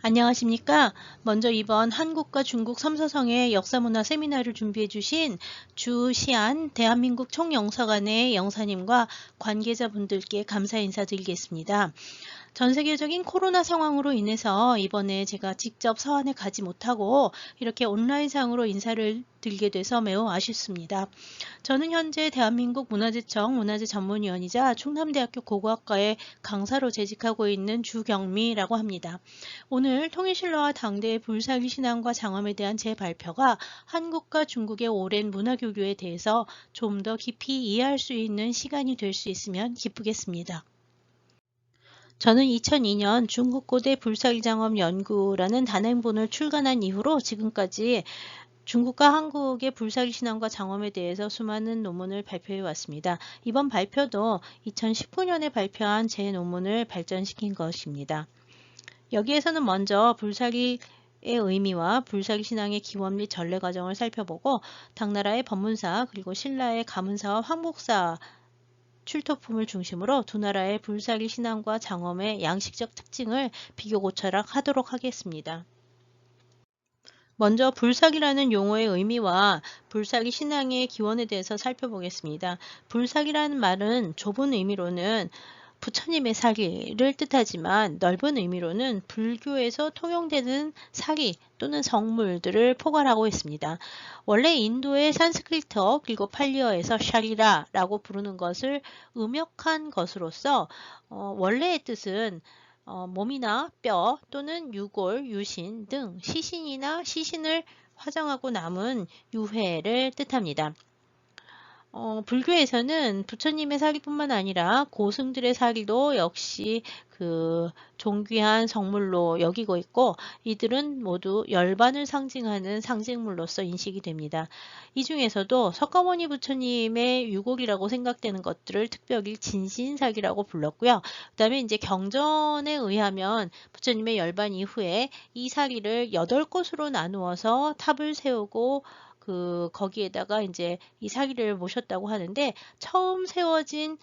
안녕하십니까? 먼저 이번 한국과 중국 삼사성의 역사문화 세미나를 준비해 주신 주시안 대한민국 총영사관의 영사님과 관계자분들께 감사 인사드리겠습니다. 전 세계적인 코로나 상황으로 인해서 이번에 제가 직접 서한에 가지 못하고 이렇게 온라인상으로 인사를 드리게 돼서 매우 아쉽습니다. 저는 현재 대한민국 문화재청 문화재전문위원이자 충남대학교 고고학과의 강사로 재직하고 있는 주경미라고 합니다. 오늘 통일신라와 당대의 불사기 신앙과 장엄에 대한 제 발표가 한국과 중국의 오랜 문화교류에 대해서 좀 더 깊이 이해할 수 있는 시간이 될 수 있으면 기쁘겠습니다. 저는 2002년 중국고대 불사기장엄 연구라는 단행본을 출간한 이후로 지금까지 중국과 한국의 불사기 신앙과 장엄에 대해서 수많은 논문을 발표해 왔습니다. 이번 발표도 2019년에 발표한 제 논문을 발전시킨 것입니다. 여기에서는 먼저 불사기의 의미와 불사기 신앙의 기원 및 전래 과정을 살펴보고 당나라의 법문사 그리고 신라의 가문사와 황복사 출토품을 중심으로 두 나라의 불사기 신앙과 장엄의 양식적 특징을 비교 고찰하도록 하겠습니다. 먼저 불사기라는 용어의 의미와 불사기 신앙의 기원에 대해서 살펴보겠습니다. 불사기라는 말은 좁은 의미로는 부처님의 사기를 뜻하지만 넓은 의미로는 불교에서 통용되는 사기 또는 성물들을 포괄하고 있습니다. 원래 인도의 산스크리트어 그리고 팔리어에서 샤리라라고 부르는 것을 음역한 것으로서 원래의 뜻은 몸이나 뼈 또는 유골, 유신 등 시신이나 시신을 화장하고 남은 유해를 뜻합니다. 불교에서는 부처님의 사기뿐만 아니라 고승들의 사기도 역시 그 존귀한 성물로 여기고 있고 이들은 모두 열반을 상징하는 상징물로서 인식이 됩니다. 이 중에서도 석가모니 부처님의 유골이라고 생각되는 것들을 특별히 진신사기라고 불렀고요. 그 다음에 이제 경전에 의하면 부처님의 열반 이후에 이 사기를 8곳으로 나누어서 탑을 세우고 거기에다가 이제 이 사기를 모셨다고 하는데 처음 세워진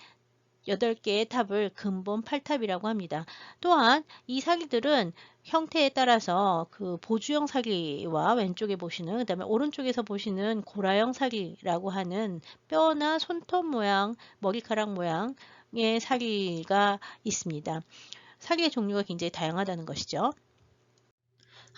8개의 탑을 근본 8탑이라고 합니다. 또한 이 사기들은 형태에 따라서 그 보주형 사기와 왼쪽에 보시는 그다음에 오른쪽에서 보시는 고라형 사기라고 하는 뼈나 손톱 모양, 머리카락 모양의 사기가 있습니다. 사기의 종류가 굉장히 다양하다는 것이죠.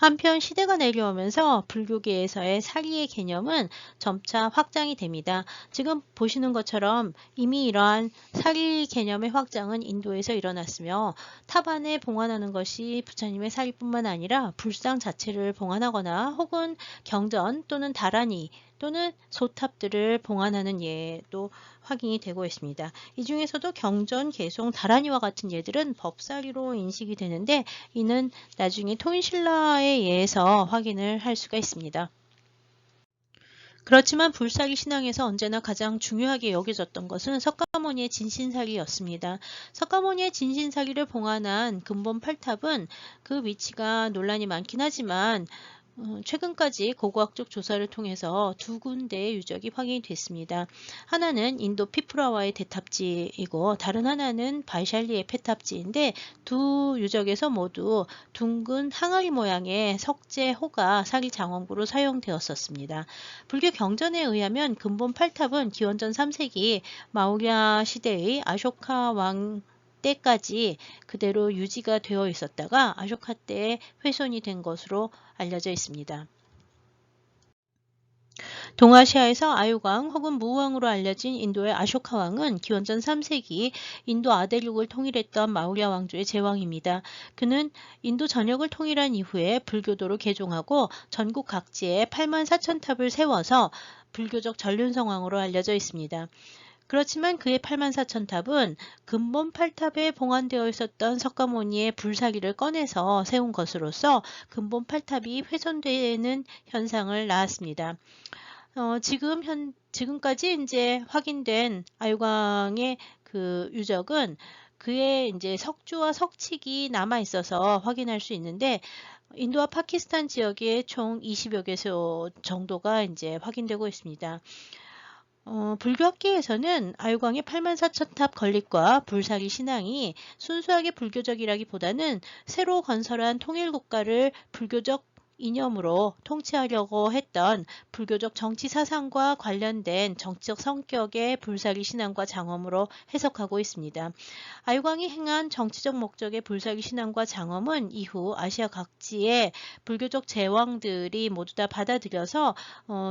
한편 시대가 내려오면서 불교계에서의 사기의 개념은 점차 확장이 됩니다. 지금 보시는 것처럼 이미 이러한 사기 개념의 확장은 인도에서 일어났으며 탑 안에 봉안하는 것이 부처님의 사기뿐만 아니라 불상 자체를 봉안하거나 혹은 경전 또는 다라니 또는 소탑들을 봉안하는 예도 확인이 되고 있습니다. 이 중에서도 경전, 개송, 다라니와 같은 예들은 법사기로 인식이 되는데 이는 나중에 통일신라에 의해서 확인을 할 수가 있습니다. 그렇지만 불사기 신앙에서 언제나 가장 중요하게 여겨졌던 것은 석가모니의 진신사기였습니다. 석가모니의 진신사기를 봉안한 근본 8탑은 그 위치가 논란이 많긴 하지만 최근까지 고고학적 조사를 통해서 두 군데의 유적이 확인이 됐습니다. 하나는 인도 피프라와의 대탑지이고 다른 하나는 바이샬리의 폐탑지인데 두 유적에서 모두 둥근 항아리 모양의 석재호가 사기 장원구로 사용되었었습니다. 불교 경전에 의하면 근본 8탑은 기원전 3세기 마우랴 시대의 아쇼카 왕 때까지 그대로 유지가 되어 있었다가 아쇼카 때에 훼손이 된 것으로 알려져 있습니다. 동아시아에서 아유광 혹은 무왕으로 알려진 인도의 아쇼카 왕은 기원전 3세기 인도 아대륙을 통일했던 마우랴 왕조의 제왕입니다. 그는 인도 전역을 통일한 이후에 불교도로 개종하고 전국 각지에 84,000탑을 세워서 불교적 전륜성왕으로 알려져 있습니다. 그렇지만 그의 84,000탑은 근본 8탑에 봉안되어 있었던 석가모니의 불사기를 꺼내서 세운 것으로서 근본 8탑이 훼손되는 현상을 낳았습니다. 지금까지 이제 확인된 아유광의 그 유적은 그의 이제 석주와 석칙이 남아 있어서 확인할 수 있는데 인도와 파키스탄 지역에 총 20여 개소 정도가 이제 확인되고 있습니다. 불교학계에서는 아유광의 84,000탑 건립과 불사리 신앙이 순수하게 불교적이라기보다는 새로 건설한 통일국가를 불교적 이념으로 통치하려고 했던 불교적 정치 사상과 관련된 정치적 성격의 불사리 신앙과 장엄으로 해석하고 있습니다. 아유광이 행한 정치적 목적의 불사리 신앙과 장엄은 이후 아시아 각지의 불교적 제왕들이 모두 다 받아들여서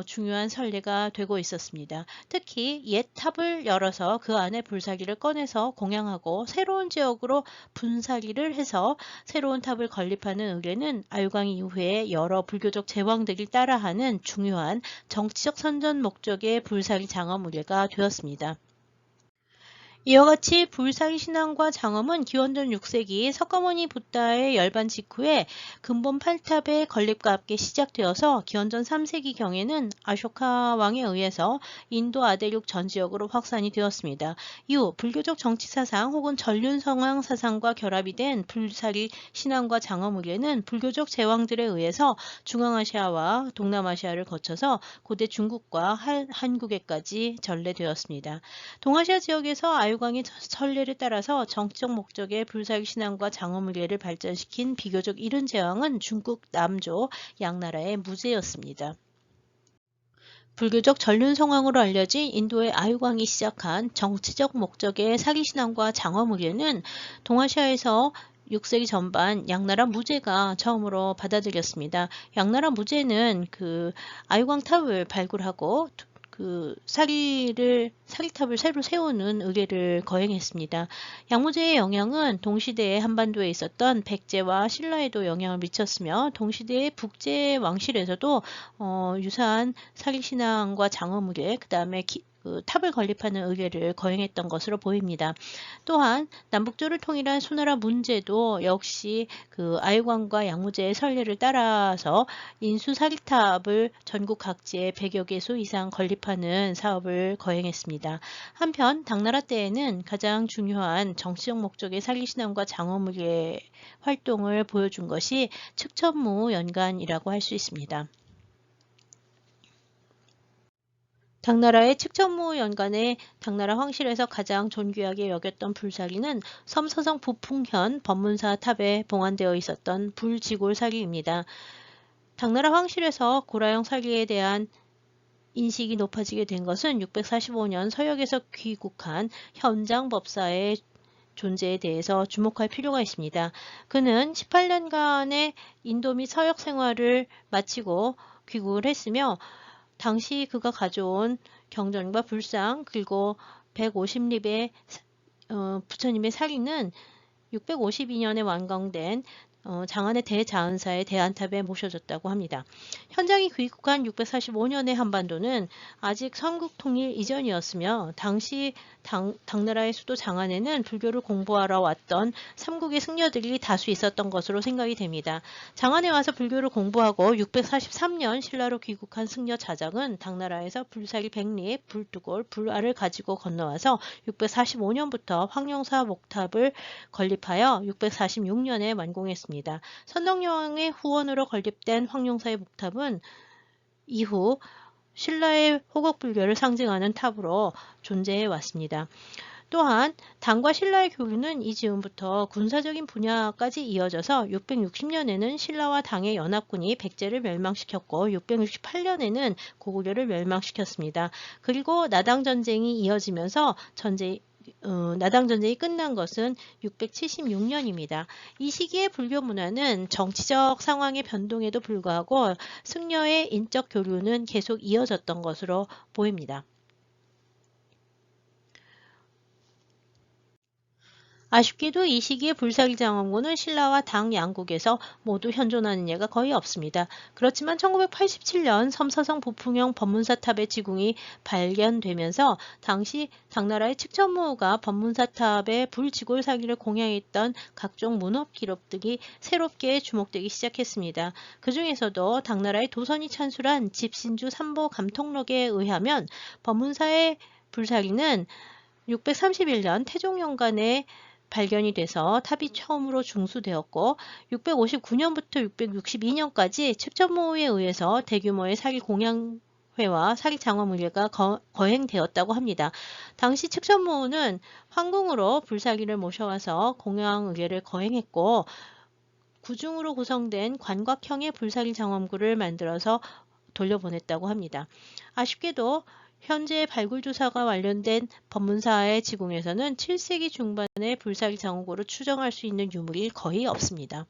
중요한 선례가 되고 있었습니다. 특히 옛 탑을 열어서 그 안에 불사기를 꺼내서 공양하고 새로운 지역으로 분사기를 해서 새로운 탑을 건립하는 의례는 아유광 이후에 여러 불교적 제왕들이 따라하는 중요한 정치적 선전 목적의 불사기 장엄 의례가 되었습니다. 이와 같이 불사기 신앙과 장엄은 기원전 6세기 석가모니 붓다의 열반 직후에 근본 8탑의 건립과 함께 시작되어서 기원전 3세기 경에는 아쇼카 왕에 의해서 인도 아대륙 전 지역으로 확산이 되었습니다. 이후 불교적 정치사상 혹은 전륜성황 사상과 결합이 된 불사기 신앙과 장엄 의례는 불교적 제왕들에 의해서 중앙아시아와 동남아시아를 거쳐서 고대 중국과 한국에까지 전래되었습니다. 동아시아 지역에서 아유광의 선례를 따라서 정치적 목적의 불사기 신앙과 장엄 의례를 발전시킨 비교적 이른 제왕은 중국 남조 양나라의 무제였습니다. 불교적 전륜성황으로 알려진 인도의 아유광이 시작한 정치적 목적의 사기신앙과 장엄 의례는 동아시아에서 6세기 전반 양나라 무제가 처음으로 받아들였습니다. 양나라 무제는 아유광 탑을 발굴하고 사기탑을 새로 세우는 의례를 거행했습니다. 양무제의 영향은 동시대의 한반도에 있었던 백제와 신라에도 영향을 미쳤으며 동시대의 북제 왕실에서도 유사한 사기신앙과 장엄 의례, 그 다음에 탑을 건립하는 의례를 거행했던 것으로 보입니다. 또한 남북조를 통일한 수나라 문제도 역시 아유광과 양무제의 선례를 따라서 인수 사기탑을 전국 각지에 100여 개소 이상 건립하는 사업을 거행했습니다. 한편 당나라 때에는 가장 중요한 정치적 목적의 사기신앙과 장엄 의례 활동을 보여준 것이 측천무 연간이라고 할 수 있습니다. 당나라의 측천무 연간에 당나라 황실에서 가장 존귀하게 여겼던 불사기는 섬서성 부풍현 법문사 탑에 봉안되어 있었던 불지골 사기입니다. 당나라 황실에서 고라형 사기에 대한 인식이 높아지게 된 것은 645년 서역에서 귀국한 현장법사의 존재에 대해서 주목할 필요가 있습니다. 그는 18년간의 인도 및 서역 생활을 마치고 귀국을 했으며 당시 그가 가져온 경전과 불상 그리고 150립의 부처님의 사기는 652년에 완공된 장안의 대자은사의 대안탑에 모셔졌다고 합니다. 현장이 귀국한 645년의 한반도는 아직 삼국 통일 이전이었으며 당시 당나라의 수도 장안에는 불교를 공부하러 왔던 삼국의 승려들이 다수 있었던 것으로 생각이 됩니다. 장안에 와서 불교를 공부하고 643년 신라로 귀국한 승려 자장은 당나라에서 불사기 백립, 불두골, 불알을 가지고 건너와서 645년부터 황룡사 목탑을 건립하여 646년에 완공했습니다. 선덕여왕의 후원으로 건립된 황룡사의 목탑은 이후 신라의 호국불교를 상징하는 탑으로 존재해 왔습니다. 또한 당과 신라의 교류는 이 즈음부터 군사적인 분야까지 이어져서 660년에는 신라와 당의 연합군이 백제를 멸망시켰고 668년에는 고구려를 멸망시켰습니다. 그리고 나당전쟁이 이어지면서 나당전쟁이 끝난 것은 676년입니다. 이 시기의 불교 문화는 정치적 상황의 변동에도 불구하고 승려의 인적 교류는 계속 이어졌던 것으로 보입니다. 아쉽게도 이 시기의 불사기장원군은 신라와 당 양국에서 모두 현존하는 예가 거의 없습니다. 그렇지만 1987년 섬서성 부풍형 법문사탑의 지궁이 발견되면서 당시 당나라의 측천무가 법문사탑의 불지골 사기를 공양했던 각종 문업 기록들이 새롭게 주목되기 시작했습니다. 그 중에서도 당나라의 도선이 찬술한 집신주 삼보 감통록에 의하면 법문사의 불사기는 631년 태종연간에 발견이 돼서 탑이 처음으로 중수되었고 659년부터 662년까지 측천무에 의해서 대규모의 사기 공양 회와 사립장엄 의례가 거행되었다고 합니다. 당시 측천무는 황궁으로 불사기를 모셔와서 공양 의례를 거행했고 구중으로 구성된 관곽형의 불사기 장엄구를 만들어서 돌려보냈다고 합니다. 아쉽게도 현재 발굴 조사가 완료된 법문사의 지궁에서는 7세기 중반의 불사기 장엄구를 추정할 수 있는 유물이 거의 없습니다.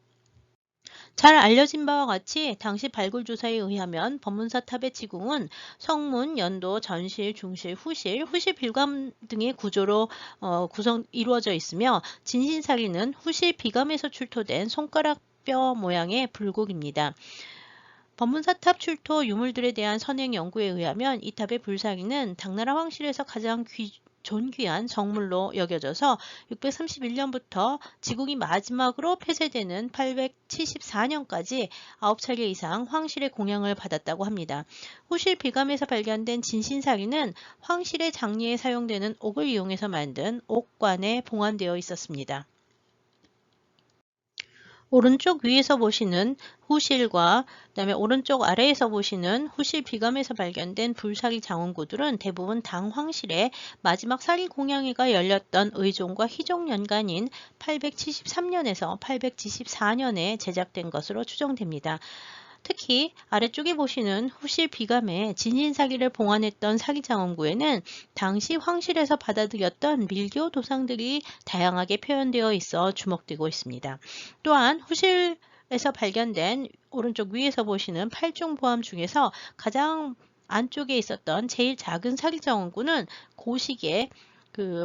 잘 알려진 바와 같이 당시 발굴 조사에 의하면 법문사 탑의 지궁은 성문, 연도, 전실, 중실, 후실, 후실 비감 등의 구조로 이루어져 있으며 진신사리는 후실 비감에서 출토된 손가락뼈 모양의 불곡입니다. 법문사탑 출토 유물들에 대한 선행 연구에 의하면 이 탑의 불사기는 당나라 황실에서 가장 존귀한 성물로 여겨져서 631년부터 지궁이 마지막으로 폐쇄되는 874년까지 9차례 이상 황실의 공양을 받았다고 합니다. 후실 비감에서 발견된 진신사리는 황실의 장례에 사용되는 옥을 이용해서 만든 옥관에 봉안되어 있었습니다. 오른쪽 위에서 보시는 후실과 그다음에 오른쪽 아래에서 보시는 후실 비감에서 발견된 불사기 장엄구들은 대부분 당 황실의 마지막 사리 공양회가 열렸던 의종과 희종 연간인 873년에서 874년에 제작된 것으로 추정됩니다. 특히 아래쪽에 보시는 후실 비감에 진신사기를 봉안했던 사기장엄구에는 당시 황실에서 받아들였던 밀교 도상들이 다양하게 표현되어 있어 주목되고 있습니다. 또한 후실에서 발견된 오른쪽 위에서 보시는 8종 보암 중에서 가장 안쪽에 있었던 제일 작은 사기장엄구는 고식의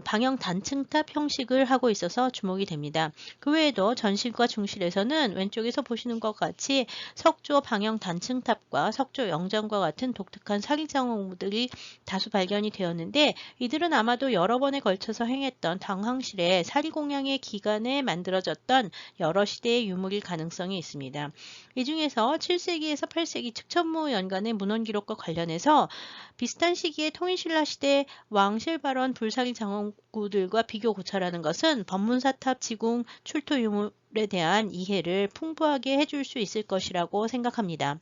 방형 단층탑 형식을 하고 있어서 주목이 됩니다. 그 외에도 전실과 중실에서는 왼쪽에서 보시는 것 같이 석조 방형 단층탑과 석조 영장과 같은 독특한 사기장엄들이 다수 발견이 되었는데 이들은 아마도 여러 번에 걸쳐서 행했던 당황실의 사리공양의 기간에 만들어졌던 여러 시대의 유물일 가능성이 있습니다. 이 중에서 7세기에서 8세기 측천무 연간의 문헌 기록과 관련해서 비슷한 시기에 통일신라 시대 왕실발원 불사기 장엄구들과 비교 고찰하는 것은 법문사탑 지궁 출토 유물에 대한 이해를 풍부하게 해줄 수 있을 것이라고 생각합니다.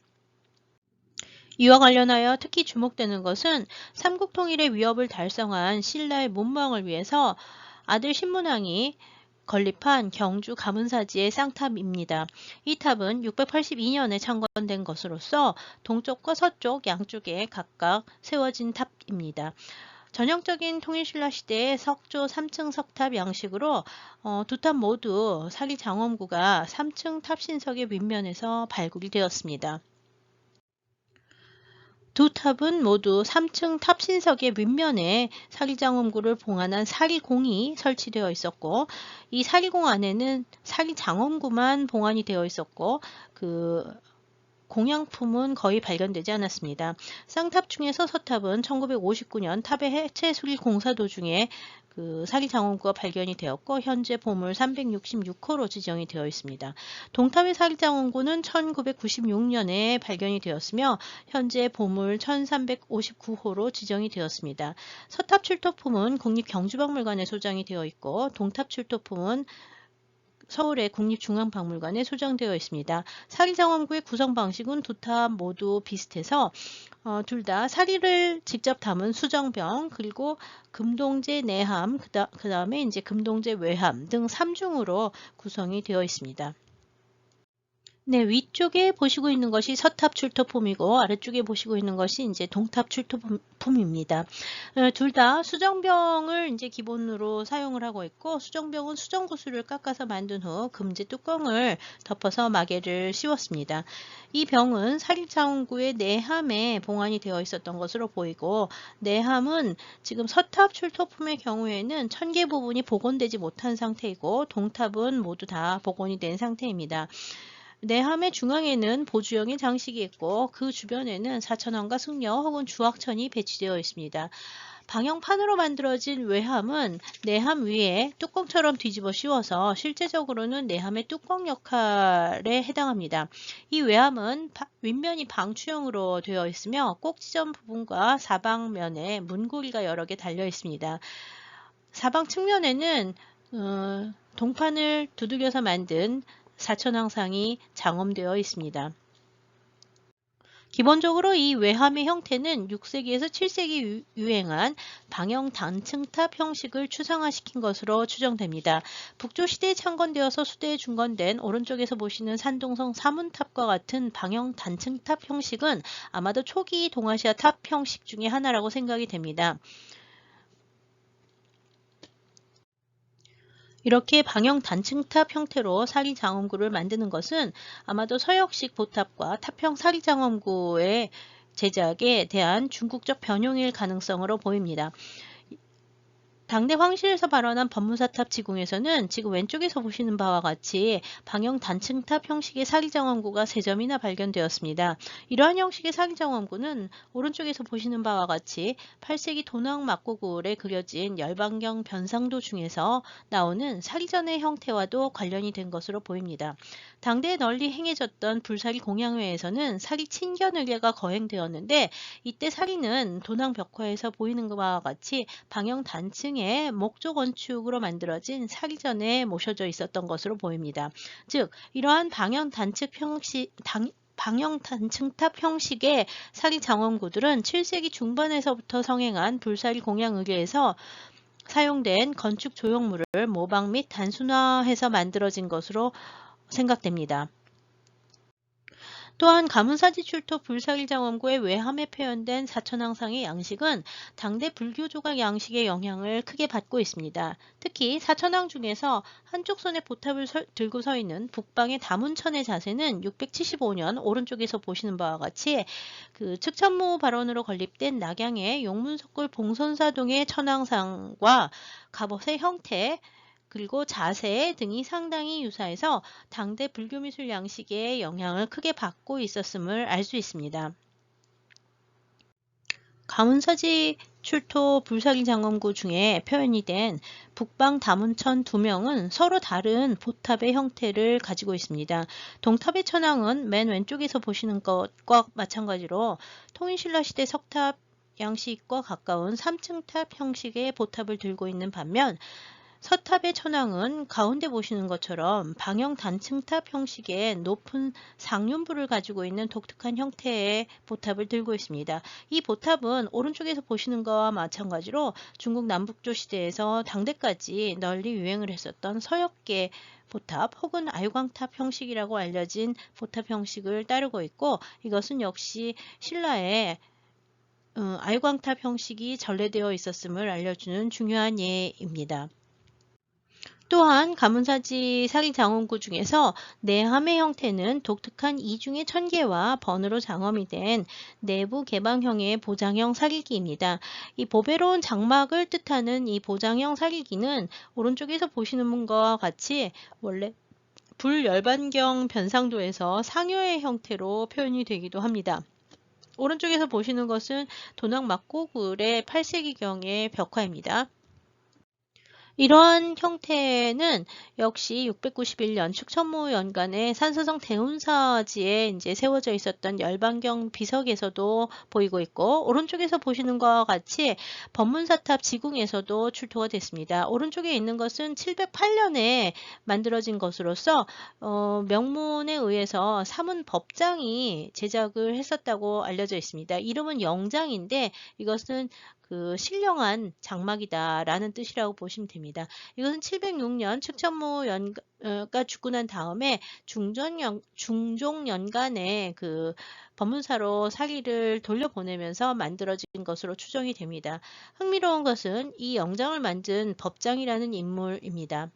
이와 관련하여 특히 주목되는 것은 삼국통일의 위협을 달성한 신라의 문무왕을 위해서 아들 신문왕이 건립한 경주 가문사지의 쌍탑입니다. 이 탑은 682년에 창건된 것으로서 동쪽과 서쪽 양쪽에 각각 세워진 탑입니다. 전형적인 통일신라 시대의 석조 3층 석탑 양식으로 두 탑 모두 사기 장엄구가 3층 탑신석의 윗면에서 발굴이 되었습니다. 두 탑은 모두 3층 탑신석의 윗면에 사기장엄구를 봉안한 사기공이 설치되어 있었고 이 사기공 안에는 사기장엄구만 봉안이 되어 있었고 공양품은 거의 발견되지 않았습니다. 쌍탑 중에서 서탑은 1959년 탑의 해체 수리 공사 도중에 사기장엄구가 발견이 되었고 현재 보물 366호로 지정이 되어 있습니다. 동탑의 사기장엄구는 1996년에 발견이 되었으며 현재 보물 1359호로 지정이 되었습니다. 서탑 출토품은 국립경주박물관에 소장이 되어 있고 동탑 출토품은 서울의 국립중앙박물관에 소장되어 있습니다. 사기장엄구의 구성 방식은 두 탑 모두 비슷해서 둘 다 사기를 직접 담은 수정병 그리고 금동제 내함 그 다음에 이제 금동제 외함 등 3중으로 구성이 되어 있습니다. 네, 위쪽에 보시고 있는 것이 서탑 출토품이고 아래쪽에 보시고 있는 것이 이제 동탑 출토품입니다. 둘 다 수정병을 이제 기본으로 사용을 하고 있고 수정병은 수정구슬을 깎아서 만든 후 금제 뚜껑을 덮어서 마개를 씌웠습니다. 이 병은 사립장엄구의 내함에 봉안이 되어 있었던 것으로 보이고 내함은 지금 서탑 출토품의 경우에는 천개 부분이 복원되지 못한 상태이고 동탑은 모두 다 복원이 된 상태입니다. 내함의 중앙에는 보주형의 장식이 있고 그 주변에는 사천왕과 승려 혹은 주악천이 배치되어 있습니다. 방형판으로 만들어진 외함은 내함 위에 뚜껑처럼 뒤집어 씌워서 실제적으로는 내함의 뚜껑 역할에 해당합니다. 이 외함은 윗면이 방추형으로 되어 있으며 꼭지점 부분과 사방면에 문고리가 여러 개 달려 있습니다. 사방 측면에는 동판을 두들겨서 만든 사천왕상이 장엄되어 있습니다. 기본적으로 이 외함의 형태는 6세기에서 7세기 유행한 방형 단층탑 형식을 추상화시킨 것으로 추정됩니다. 북조 시대에 창건되어서 수대에 중건된 오른쪽에서 보시는 산동성 사문탑과 같은 방형 단층탑 형식은 아마도 초기 동아시아 탑 형식 중에 하나라고 생각이 됩니다. 이렇게 방형 단층탑 형태로 사리장엄구를 만드는 것은 아마도 서역식 보탑과 탑형 사리장엄구의 제작에 대한 중국적 변형일 가능성으로 보입니다. 당대 황실에서 발원한 법문사탑 지궁에서는 지금 왼쪽에서 보시는 바와 같이 방형 단층탑 형식의 사기정원구가 3점이나 발견되었습니다. 이러한 형식의 사기정원구는 오른쪽에서 보시는 바와 같이 8세기 도낭 막고굴에 그려진 열반경 변상도 중에서 나오는 사기전의 형태와도 관련이 된 것으로 보입니다. 당대에 널리 행해졌던 불사리 공양회에서는 사리 친견의례가 거행되었는데 이때 사리는 도낭 벽화에서 보이는 것과 같이 방형 단층의 목조 건축으로 만들어진 사리전에 모셔져 있었던 것으로 보입니다. 즉 이러한 방형 단층탑 형식의 사리 장원구들은 7세기 중반에서부터 성행한 불사리 공양 의례에서 사용된 건축 조형물을 모방 및 단순화해서 만들어진 것으로 생각됩니다. 또한 가문사지 출토 불사일장원구의 외함에 표현된 사천왕상의 양식은 당대 불교 조각 양식의 영향을 크게 받고 있습니다. 특히 사천왕 중에서 한쪽 손에 보탑을 들고 서 있는 북방의 다문천의 자세는 675년 오른쪽에서 보시는 바와 같이 그 측천무 발원으로 건립된 낙양의 용문석굴 봉선사동의 천왕상과 갑옷의 형태 그리고 자세 등이 상당히 유사해서 당대 불교미술 양식의 영향을 크게 받고 있었음을 알 수 있습니다. 가문사지 출토 불사기 장엄구 중에 표현이 된 북방 다문천 2명은 서로 다른 보탑의 형태를 가지고 있습니다. 동탑의 천왕은 맨 왼쪽에서 보시는 것과 마찬가지로 통인신라 시대 석탑 양식과 가까운 3층탑 형식의 보탑을 들고 있는 반면 서탑의 천왕은 가운데 보시는 것처럼 방형 단층탑 형식의 높은 상륜부를 가지고 있는 독특한 형태의 보탑을 들고 있습니다. 이 보탑은 오른쪽에서 보시는 것과 마찬가지로 중국 남북조 시대에서 당대까지 널리 유행을 했었던 서역계 보탑 혹은 아유광탑 형식이라고 알려진 보탑 형식을 따르고 있고 이것은 역시 신라의 아유광탑 형식이 전래되어 있었음을 알려주는 중요한 예입니다. 또한 가문사지 사기장원구 중에서 내함의 형태는 독특한 이중의 천개와 번으로 장엄이 된 내부 개방형의 보장형 사기기입니다. 이 보배로운 장막을 뜻하는 이 보장형 사기기는 오른쪽에서 보시는 분과 같이 원래 불열반경 변상도에서 상여의 형태로 표현이 되기도 합니다. 오른쪽에서 보시는 것은 도낭 막고굴의 8세기경의 벽화입니다. 이러한 형태는 역시 691년 축천무 연간에 산서성 대운사지에 이제 세워져 있었던 열반경 비석에서도 보이고 있고 오른쪽에서 보시는 것과 같이 법문사탑 지궁에서도 출토가 됐습니다. 오른쪽에 있는 것은 708년에 만들어진 것으로서 명문에 의해서 사문 법장이 제작을 했었다고 알려져 있습니다. 이름은 영장인데 이것은 그 신령한 장막이다라는 뜻이라고 보시면 됩니다. 이것은 706년 측천무가 죽고 난 다음에 중종연간에 그 법문사로 사기를 돌려보내면서 만들어진 것으로 추정이 됩니다. 흥미로운 것은 이 영장을 만든 법장이라는 인물입니다.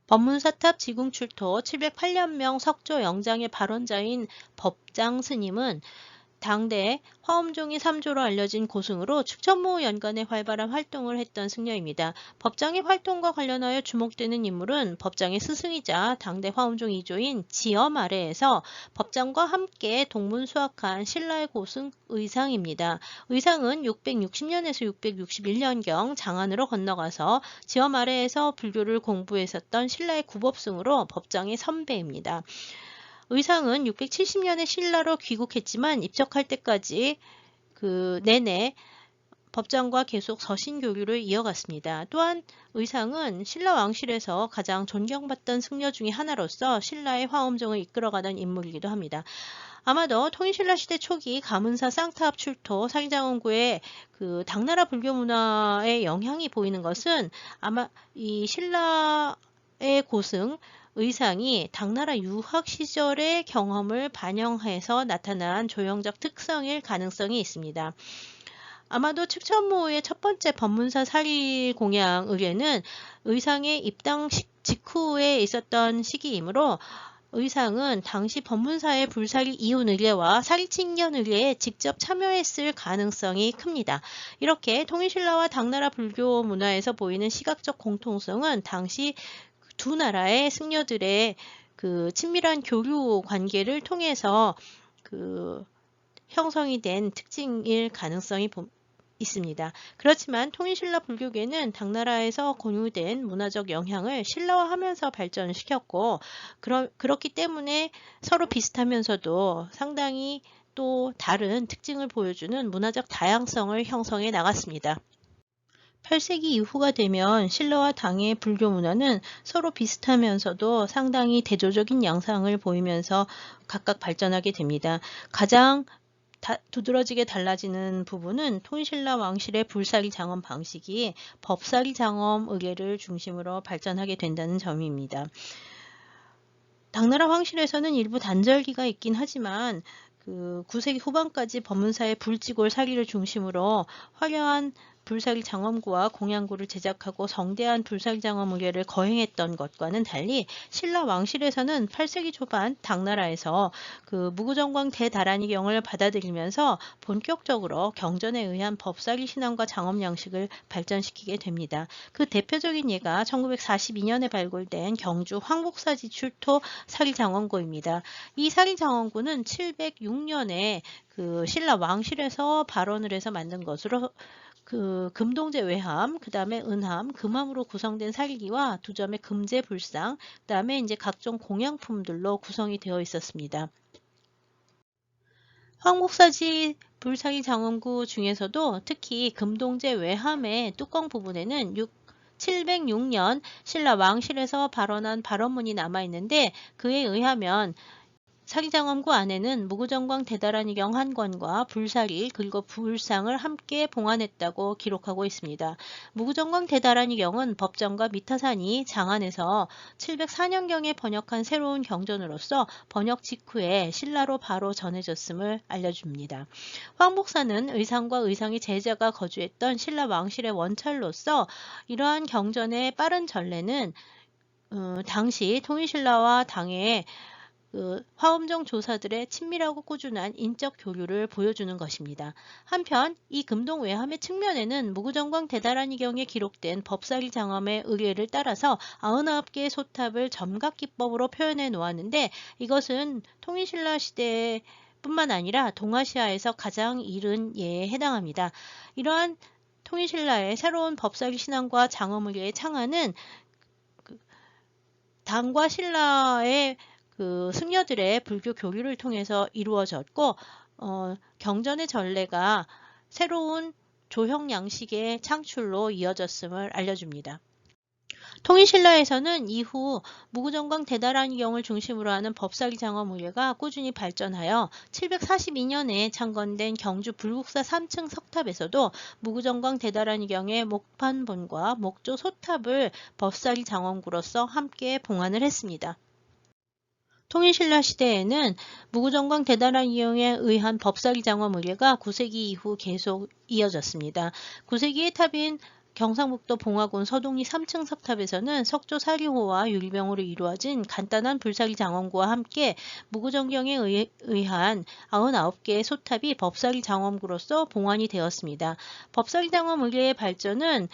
법문사탑 지궁출토 708년명 석조 영장의 발원자인 법장 스님은 당대 화엄종이 3조로 알려진 고승으로 축천무 연간에 활발한 활동을 했던 승려입니다. 법장의 활동과 관련하여 주목되는 인물은 법장의 스승이자 당대 화엄종 2조인 지엄 아래에서 법장과 함께 동문수학한 신라의 고승 의상입니다. 의상은 660년에서 661년경 장안으로 건너가서 지엄 아래에서 불교를 공부했었던 신라의 구법승으로 법장의 선배입니다. 의상은 670년에 신라로 귀국했지만 입적할 때까지 그 내내 법장과 계속 서신 교류를 이어갔습니다. 또한 의상은 신라 왕실에서 가장 존경받던 승려 중의 하나로서 신라의 화엄정을 이끌어가던 인물이기도 합니다. 아마도 통일신라 시대 초기 가문사 쌍타합 출토 사기장원구의 그 당나라 불교 문화의 영향이 보이는 것은 아마 이 신라의 고승 의상이 당나라 유학 시절의 경험을 반영해서 나타난 조형적 특성일 가능성이 있습니다. 아마도 측천무의 첫 번째 법문사 사리 공양 의례는 의상의 입당 직후에 있었던 시기이므로 의상은 당시 법문사의 불사리 이혼 의례와 사리칭견 의례에 직접 참여했을 가능성이 큽니다. 이렇게 통일신라와 당나라 불교 문화에서 보이는 시각적 공통성은 당시 두 나라의 승려들의 그 친밀한 교류 관계를 통해서 그 형성이 된 특징일 가능성이 있습니다. 그렇지만 통일신라 불교계는 당나라에서 공유된 문화적 영향을 신라화하면서 발전시켰고 그렇기 때문에 서로 비슷하면서도 상당히 또 다른 특징을 보여주는 문화적 다양성을 형성해 나갔습니다. 8세기 이후가 되면 신라와 당의 불교 문화는 서로 비슷하면서도 상당히 대조적인 양상을 보이면서 각각 발전하게 됩니다. 가장 두드러지게 달라지는 부분은 통일신라 왕실의 불사리 장엄 방식이 법사리 장엄 의례를 중심으로 발전하게 된다는 점입니다. 당나라 황실에서는 일부 단절기가 있긴 하지만 그 9세기 후반까지 법문사의 불지골 사리를 중심으로 화려한 불사리 장엄구와 공양구를 제작하고 성대한 불사리 장엄 의례를 거행했던 것과는 달리 신라 왕실에서는 8세기 초반 당나라에서 그 무구정광 대다란이경을 받아들이면서 본격적으로 경전에 의한 법사리 신앙과 장엄 양식을 발전시키게 됩니다. 그 대표적인 예가 1942년에 발굴된 경주 황복사지 출토 사리장엄구입니다. 이 사리장엄구는 706년에 그 신라 왕실에서 발원을 해서 만든 것으로 그 금동제 외함, 그 다음에 은함, 금함으로 구성된 사리기와 두 점의 금제 불상, 그 다음에 이제 각종 공양품들로 구성이 되어 있었습니다. 황복사지 불사리 장엄구 중에서도 특히 금동제 외함의 뚜껑 부분에는 706년 신라 왕실에서 발원한 발원문이 남아있는데 그에 의하면 사리장엄구 안에는 무구정광 대다란이경 한 권과 불사리 그리고 불상을 함께 봉안했다고 기록하고 있습니다. 무구정광 대다란이경은 법정과 미타산이 장안에서 704년경에 번역한 새로운 경전으로서 번역 직후에 신라로 바로 전해졌음을 알려줍니다. 황복사는 의상과 의상의 제자가 거주했던 신라 왕실의 원찰로서 이러한 경전의 빠른 전래는 당시 통일신라와 당의 화엄정 조사들의 친밀하고 꾸준한 인적 교류를 보여주는 것입니다. 한편 이 금동 외함의 측면에는 무구정광 대다란이경에 기록된 법사리 장엄의 의례를 따라서 99개의 소탑을 점각기법으로 표현해 놓았는데 이것은 통일신라 시대 뿐만 아니라 동아시아에서 가장 이른 예에 해당합니다. 이러한 통일신라의 새로운 법사리 신앙과 장엄 의례의 창안은 당과 신라의 그 승려들의 불교 교류를 통해서 이루어졌고 경전의 전례가 새로운 조형 양식의 창출로 이어졌음을 알려줍니다. 통일신라에서는 이후 무구정광 대다란이경을 중심으로 하는 법사리 장엄 의례가 꾸준히 발전하여 742년에 창건된 경주 불국사 3층 석탑에서도 무구정광 대다란이경의 목판본과 목조 소탑을 법사리 장엄구로서 함께 봉안을 했습니다. 통일신라 시대에는 무구정광 대다란이경에 의한 법사리 장엄 의례가 9세기 이후 계속 이어졌습니다. 9세기의 탑인 경상북도 봉화군 서동리 3층 석탑에서는 석조 사리호와 유리병으로 이루어진 간단한 불사리 장엄구와 함께 무구정경에 의한 99개의 소탑이 법사리 장엄구로서 봉안이 되었습니다. 법사리 장엄 의례의 발전은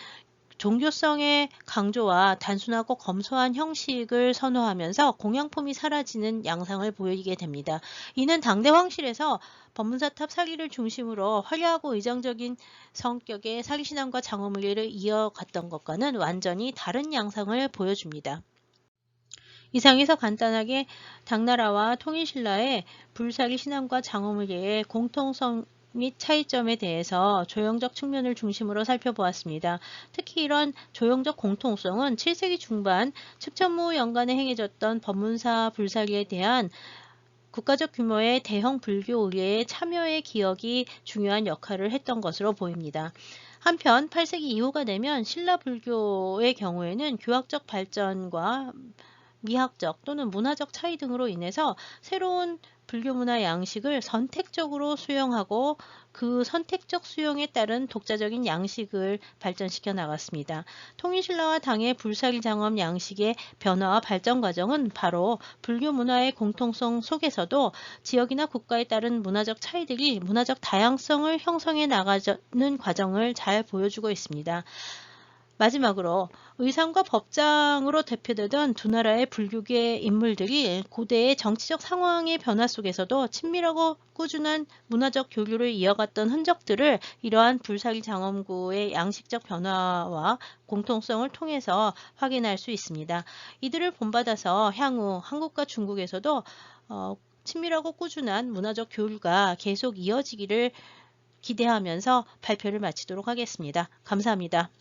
종교성의 강조와 단순하고 검소한 형식을 선호하면서 공양품이 사라지는 양상을 보이게 됩니다. 이는 당대 황실에서 법문사탑 사리를 중심으로 화려하고 의정적인 성격의 사리신앙과 장엄 의례를 이어갔던 것과는 완전히 다른 양상을 보여줍니다. 이상에서 간단하게 당나라와 통일신라의 불사리 신앙과 장엄 의례의 공통성 및 차이점에 대해서 조형적 측면을 중심으로 살펴보았습니다. 특히 이런 조형적 공통성은 7세기 중반 측천무 연간에 행해졌던 법문사 불사리에 대한 국가적 규모의 대형 불교 의례의 참여의 기억이 중요한 역할을 했던 것으로 보입니다. 한편 8세기 이후가 되면 신라 불교의 경우에는 교학적 발전과 미학적 또는 문화적 차이 등으로 인해서 새로운 불교 문화 양식을 선택적으로 수용하고 그 선택적 수용에 따른 독자적인 양식을 발전시켜 나갔습니다. 통일신라와 당의 불사리 장엄 양식의 변화와 발전 과정은 바로 불교 문화의 공통성 속에서도 지역이나 국가에 따른 문화적 차이들이 문화적 다양성을 형성해 나가는 과정을 잘 보여주고 있습니다. 마지막으로 의상과 법장으로 대표되던 두 나라의 불교계 인물들이 고대의 정치적 상황의 변화 속에서도 친밀하고 꾸준한 문화적 교류를 이어갔던 흔적들을 이러한 불사리 장엄구의 양식적 변화와 공통성을 통해서 확인할 수 있습니다. 이들을 본받아서 향후 한국과 중국에서도 친밀하고 꾸준한 문화적 교류가 계속 이어지기를 기대하면서 발표를 마치도록 하겠습니다. 감사합니다.